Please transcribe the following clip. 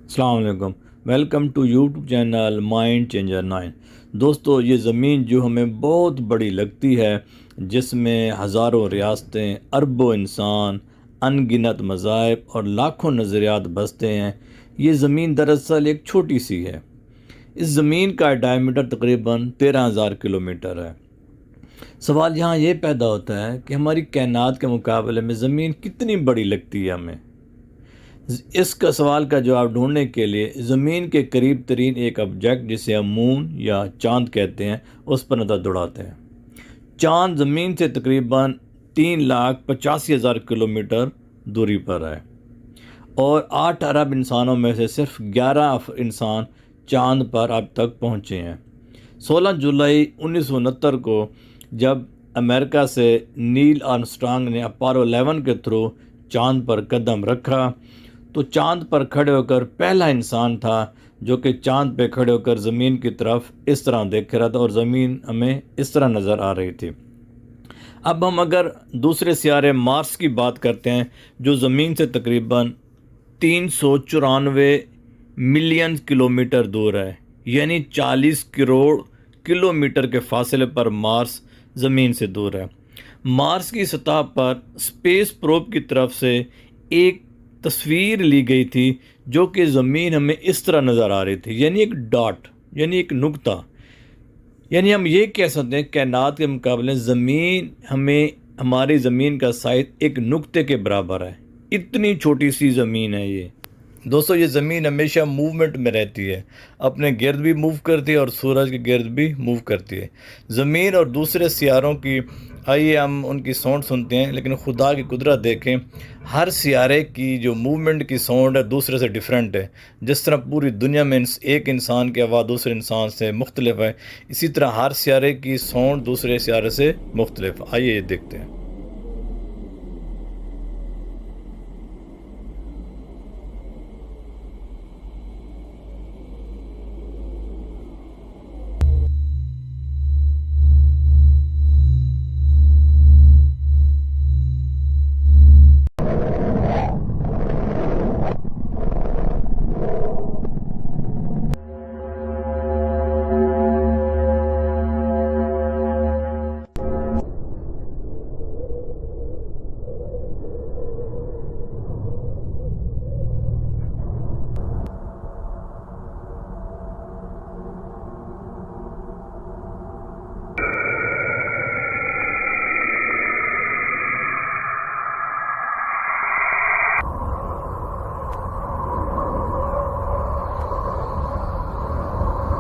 अस्सलाम वालेकुम। Welcome to YouTube channel mind changer 9। दोस्तों, ये ज़मीन जो हमें बहुत बड़ी लगती है, जिसमें हज़ारों रियासतें, अरबों इंसान, अनगिनत मज़ाहिब और लाखों नज़रियात बसते हैं, ये ज़मीन दरअसल एक छोटी सी है। इस ज़मीन का डायमीटर तकरीबन 13,000 किलोमीटर है। सवाल यहाँ ये पैदा होता है कि हमारी कायनात के मुकाबले में ज़मीन कितनी बड़ी लगती है हमें। इसका सवाल का जवाब ढूंढने के लिए ज़मीन के करीब तरीन एक ऑब्जेक्ट, जिसे हम मून या चांद कहते हैं, उस पर नज़र दौड़ाते हैं। चांद ज़मीन से तकरीबन 3,85,000 किलोमीटर दूरी पर है और 8 अरब इंसानों में से सिर्फ 11 इंसान चांद पर अब तक पहुँचे हैं। 16 जुलाई 1969 को जब अमेरिका से नील आर्मस्ट्रांग ने अपोलो 11 के थ्रू चांद पर कदम रखा, तो चांद पर खड़े होकर पहला इंसान था जो कि चांद पे खड़े होकर ज़मीन की तरफ इस तरह देख रहा था और ज़मीन हमें इस तरह नज़र आ रही थी। अब हम अगर दूसरे सियारे मार्स की बात करते हैं, जो ज़मीन से तकरीबन 394 मिलियन किलोमीटर दूर है, यानी 40 करोड़ किलोमीटर के फासले पर मार्स ज़मीन से दूर है। मार्स की सतह पर स्पेस प्रोब की तरफ से एक तस्वीर ली गई थी, जो कि ज़मीन हमें इस तरह नज़र आ रही थी, यानी एक डॉट, यानी एक नुक्ता। यानी हम ये कह सकते हैं कायनात के मुकाबले ज़मीन हमें, हमारी ज़मीन का साइज़ एक नुक्ते के बराबर है। इतनी छोटी सी ज़मीन है ये। दोस्तों, ये ज़मीन हमेशा मूवमेंट में रहती है, अपने गिर्द भी मूव करती है और सूरज के गिर्द भी मूव करती है। ज़मीन और दूसरे सियारों की, आइए हम उनकी साउंड सुनते हैं, लेकिन खुदा की कुदरत देखें। हर सियारे की जो मूवमेंट की साउंड है दूसरे से डिफरेंट है। जिस तरह पूरी दुनिया में एक इंसान की आवाज़ दूसरे इंसान से मुख्तलिफ है, इसी तरह हर सियारे की साउंड दूसरे सियारे से मुख्तलिफ। आइए ये देखते हैं।